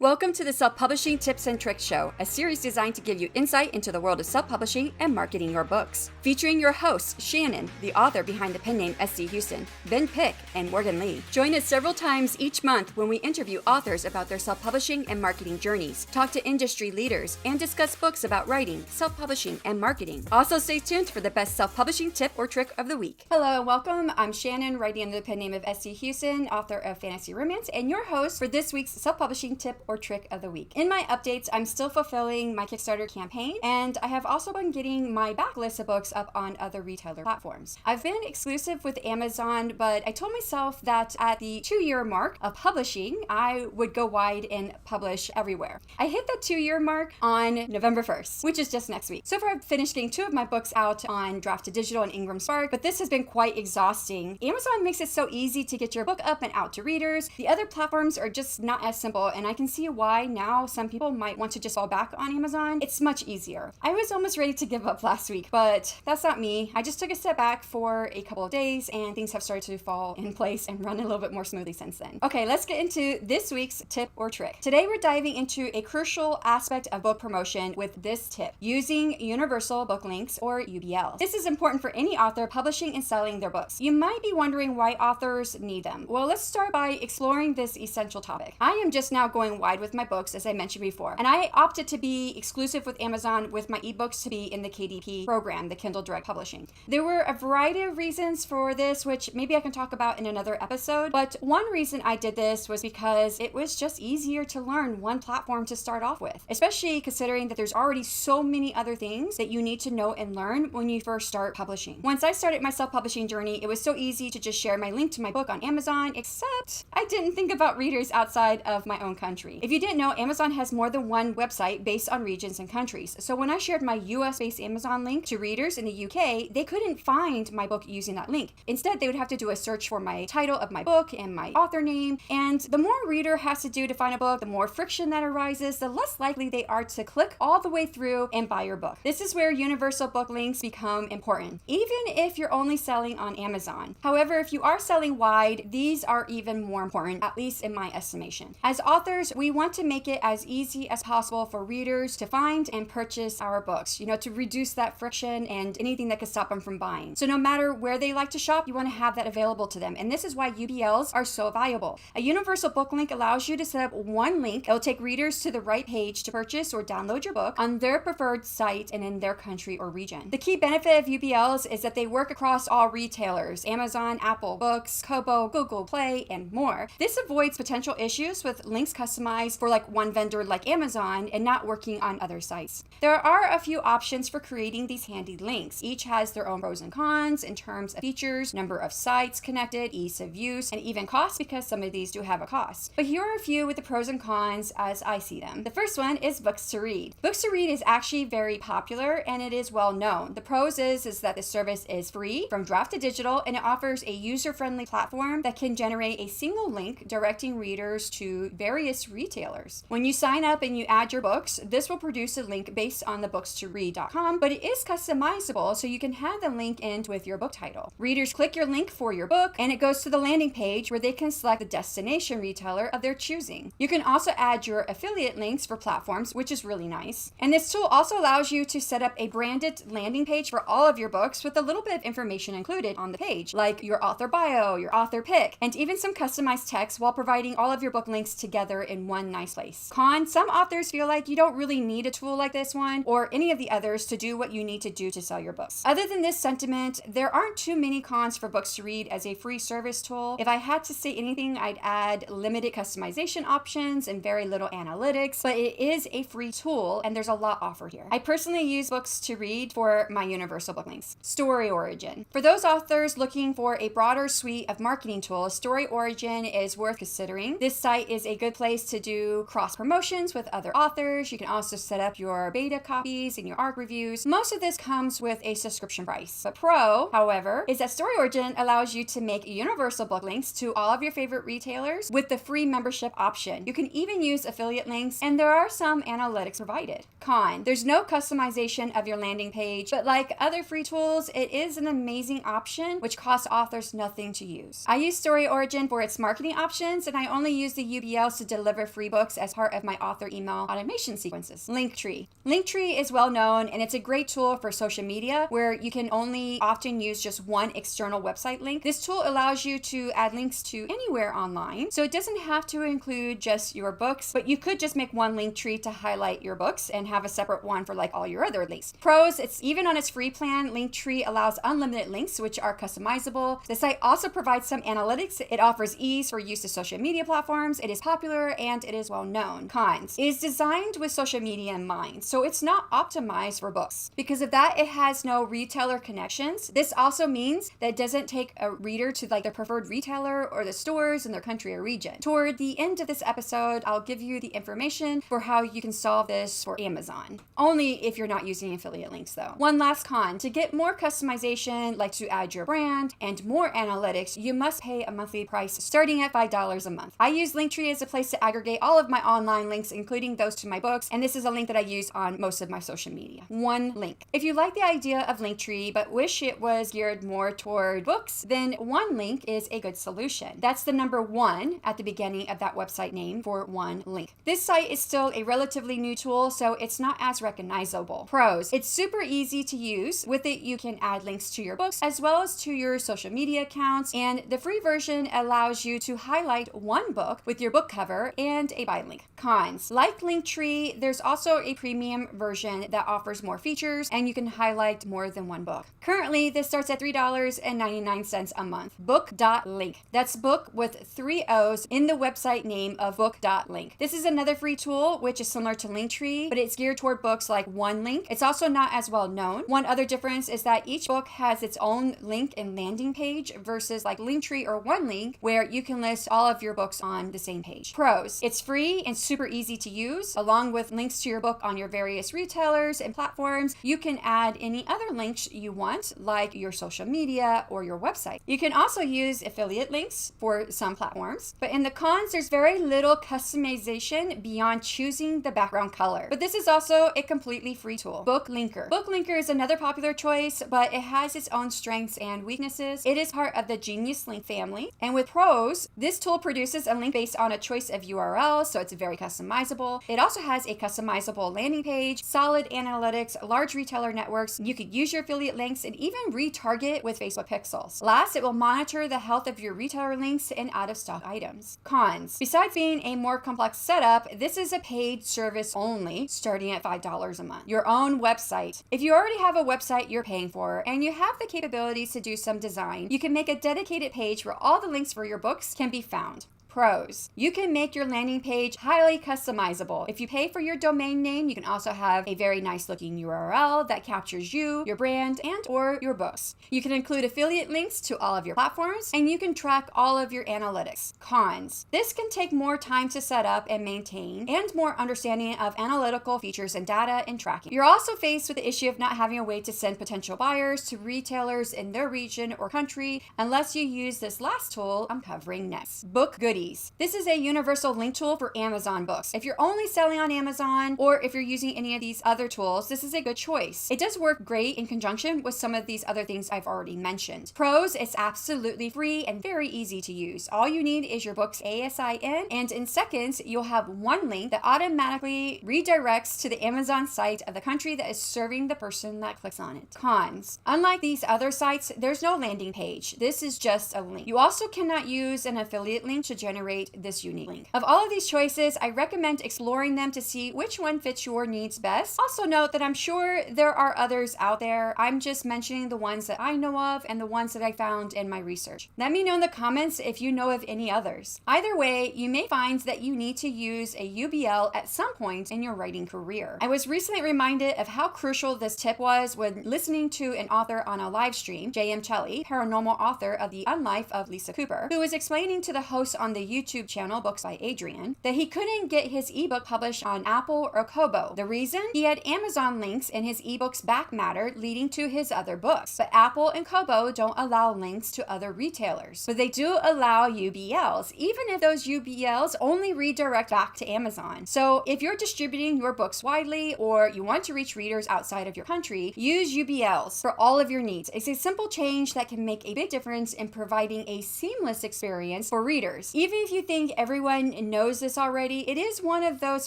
Welcome to the Self-Publishing Tips and Tricks Show, a series designed to give you insight into the world of self-publishing and marketing your books. Featuring your hosts, Shanon, the author behind the pen name S.C. Huston, Ben Pick, and Morgan Lee. Join us several times each month when we interview authors about their self-publishing and marketing journeys, talk to industry leaders, and discuss books about writing, self-publishing, and marketing. Also stay tuned for the best self-publishing tip or trick of the week. Hello and welcome. I'm Shanon, writing under the pen name of S.C. Huston, author of fantasy romance, and your host for this week's self-publishing tip or trick of the week. In my updates, I'm still fulfilling my Kickstarter campaign, and I have also been getting my backlist of books up on other retailer platforms. I've been exclusive with Amazon, but I told myself that at the 2-year mark of publishing, I would go wide and publish everywhere. I hit that 2-year mark on November 1st, which is just next week. So far, I've finished getting 2 of my books out on Draft to Digital and Ingram Spark, but this has been quite exhausting. Amazon makes it so easy to get your book up and out to readers. The other platforms are just not as simple, and I can see why now some people might want to just fall back on Amazon. It's much easier. I was almost ready to give up last week, but that's not me. I just took a step back for a couple of days and things have started to fall in place and run a little bit more smoothly since then. Okay, let's get into this week's tip or trick. Today we're diving into a crucial aspect of book promotion with this tip, using universal book links or UBLs. This is important for any author publishing and selling their books. You might be wondering why authors need them. Well, let's start by exploring this essential topic. I am just now going wide with my books, as I mentioned before, and I opted to be exclusive with Amazon with my ebooks to be in the KDP program, the Kindle Direct Publishing. There were a variety of reasons for this, which maybe I can talk about in another episode, but one reason I did this was because it was just easier to learn one platform to start off with, especially considering that there's already so many other things that you need to know and learn when you first start publishing. Once I started my self-publishing journey, it was so easy to just share my link to my book on Amazon, except I didn't think about readers outside of my own country. If you didn't know, Amazon has more than one website based on regions and countries. So when I shared my US-based Amazon link to readers in the UK, they couldn't find my book using that link. Instead, they would have to do a search for my title of my book and my author name. And the more a reader has to do to find a book, the more friction that arises, the less likely they are to click all the way through and buy your book. This is where universal book links become important, even if you're only selling on Amazon. However, if you are selling wide, these are even more important, at least in my estimation. As authors, we want to make it as easy as possible for readers to find and purchase our books, to reduce that friction and anything that could stop them from buying. So no matter where they like to shop, you want to have that available to them. And this is why UBLs are so valuable. A universal book link allows you to set up one link. It'll take readers to the right page to purchase or download your book on their preferred site and in their country or region. The key benefit of UBLs is that they work across all retailers: Amazon, Apple Books, Kobo, Google Play, and more. This avoids potential issues with links customized for one vendor like Amazon and not working on other sites. There are a few options for creating these handy links. Each has their own pros and cons in terms of features, number of sites connected, ease of use, and even cost, because some of these do have a cost. But here are a few with the pros and cons as I see them. The first one is Books to Read. Books to Read is actually very popular and it is well known. The pros is that the service is free from draft to digital, and it offers a user-friendly platform that can generate a single link directing readers to various retailers. When you sign up and you add your books, this will produce a link based on the bookstoread.com, but it is customizable, so you can have the link in with your book title. Readers click your link for your book and it goes to the landing page where they can select the destination retailer of their choosing. You can also add your affiliate links for platforms, which is really nice. And this tool also allows you to set up a branded landing page for all of your books with a little bit of information included on the page, like your author bio, your author pick, and even some customized text, while providing all of your book links together in one nice place. Con: some authors feel like you don't really need a tool like this one or any of the others to do what you need to do to sell your books. Other than this sentiment, there aren't too many cons for Books to Read as a free service tool. If I had to say anything, I'd add limited customization options and very little analytics, but it is a free tool and there's a lot offered here. I personally use Books to Read for my universal book links. Story Origin. For those authors looking for a broader suite of marketing tools, Story Origin is worth considering. This site is a good place to do cross promotions with other authors. You can also set up your beta copies and your ARC reviews. Most of this comes with a subscription price. But pro, however, is that Story Origin allows you to make universal book links to all of your favorite retailers with the free membership option. You can even use affiliate links, and there are some analytics provided. Con: there's no customization of your landing page, but like other free tools, it is an amazing option which costs authors nothing to use. I use Story Origin for its marketing options, and I only use the UBLs to deliver free books as part of my author email automation sequences. Linktree. Linktree is well known, and it's a great tool for social media where you can only often use just one external website link. This tool allows you to add links to anywhere online, so it doesn't have to include just your books, but you could just make one link tree to highlight your books and have a separate one for like all your other links. Pros, it's even on its free plan, Linktree allows unlimited links, which are customizable. The site also provides some analytics. It offers ease for use of social media platforms. It is popular and it is well known. Cons, it is designed with social media in mind, so it's not optimized for books. Because of that, it has no retailer connections. This also means that it doesn't take a reader to like their preferred retailer or the stores in their country or region. Toward the end of this episode, I'll give you the information for how you can solve this for Amazon. Only if you're not using affiliate links though. One last con, to get more customization, like to add your brand and more analytics, you must pay a monthly price starting at $5 a month. I use Linktree as a place to aggregate all of my online links, including those to my books, and this is a link that I use on most of my social media. One link. If you like the idea of Linktree but wish it was geared more toward books, then one link is a good solution. That's the number 1 at the beginning of that website name for one link. This site is still a relatively new tool, so it's not as recognizable. Pros, it's super easy to use. With it, you can add links to your books as well as to your social media accounts, and the free version allows you to highlight one book with your book cover and a buy link. Cons, like Linktree, there's also a premium version that offers more features and you can highlight more than one book. Currently, this starts at $3.99 a month. Book.link. That's book with 3 O's in the website name of book.link. This is another free tool which is similar to Linktree, but it's geared toward books like one link. It's also not as well known. One other difference is that each book has its own link and landing page versus like Linktree or one link where you can list all of your books on the same page. Pros, it's free and super easy to use. Along with links to your book on your various retailers and platforms, you can add any other links you want, like your social media or your website. You can also use affiliate links for some platforms, but in the cons, there's very little customization beyond choosing the background color. But this is also a completely free tool. Book Linker. Book Linker is another popular choice, but it has its own strengths and weaknesses. It is part of the Genius Link family. And with pros, this tool produces a link based on a choice of URL, so it's very customizable. It also has a customizable landing page, solid analytics, large retailer networks. You could use your affiliate links and even retarget with Facebook pixels. Last, it will monitor the health of your retailer links and out of stock items. Cons. Besides being a more complex setup, this is a paid service only, starting at $5 a month. Your own website. If you already have a website you're paying for and you have the capabilities to do some design, you can make a dedicated page where all the links for your books can be found. Pros. You can make your landing page highly customizable. If you pay for your domain name, you can also have a very nice looking URL that captures you, your brand, and or your books. You can include affiliate links to all of your platforms, and you can track all of your analytics. Cons. This can take more time to set up and maintain, and more understanding of analytical features and data and tracking. You're also faced with the issue of not having a way to send potential buyers to retailers in their region or country unless you use this last tool I'm covering next. Book Goodies. This is a universal link tool for Amazon books. If you're only selling on Amazon, or if you're using any of these other tools, this is a good choice. It does work great in conjunction with some of these other things I've already mentioned. Pros, it's absolutely free and very easy to use. All you need is your book's ASIN, and in seconds, you'll have one link that automatically redirects to the Amazon site of the country that is serving the person that clicks on it. Cons. Unlike these other sites, there's no landing page. This is just a link. You also cannot use an affiliate link to generate this unique link. Of all of these choices, I recommend exploring them to see which one fits your needs best. Also note that I'm sure there are others out there. I'm just mentioning the ones that I know of and the ones that I found in my research. Let me know in the comments if you know of any others. Either way, you may find that you need to use a UBL at some point in your writing career. I was recently reminded of how crucial this tip was when listening to an author on a live stream, J.M. Shelley, paranormal author of The Unlife of Lisa Cooper, who was explaining to the host on the YouTube channel Books by Adrian that he couldn't get his ebook published on Apple or Kobo. The reason? He had Amazon links in his ebook's back matter leading to his other books. But Apple and Kobo don't allow links to other retailers. But they do allow UBLs, even if those UBLs only redirect back to Amazon. So if you're distributing your books widely or you want to reach readers outside of your country, use UBLs for all of your needs. It's a simple change that can make a big difference in providing a seamless experience for readers. Even even if you think everyone knows this already, it is one of those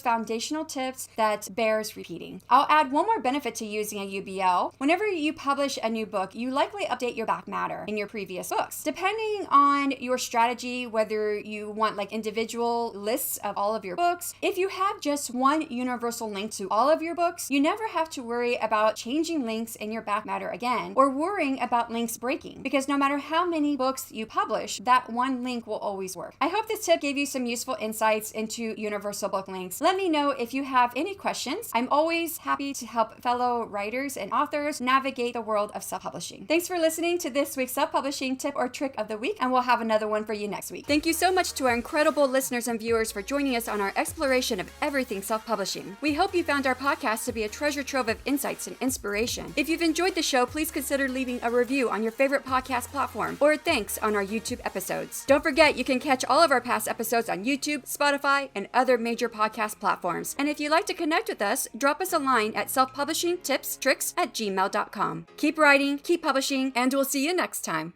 foundational tips that bears repeating. I'll add one more benefit to using a UBL. Whenever you publish a new book, you likely update your back matter in your previous books. Depending on your strategy, whether you want like individual lists of all of your books, if you have just one universal link to all of your books, you never have to worry about changing links in your back matter again or worrying about links breaking, because no matter how many books you publish, that one link will always work. I hope this tip gave you some useful insights into universal book links. Let me know if you have any questions. I'm always happy to help fellow writers and authors navigate the world of self-publishing. Thanks for listening to this week's self-publishing tip or trick of the week, and we'll have another one for you next week. Thank you so much to our incredible listeners and viewers for joining us on our exploration of everything self-publishing. We hope you found our podcast to be a treasure trove of insights and inspiration. If you've enjoyed the show, please consider leaving a review on your favorite podcast platform or thanks on our YouTube episodes. Don't forget, you can catch all of our past episodes on YouTube, Spotify, and other major podcast platforms. And if you'd like to connect with us, drop us a line at selfpubishingtipstricks@gmail.com. Keep writing, keep publishing, and we'll see you next time.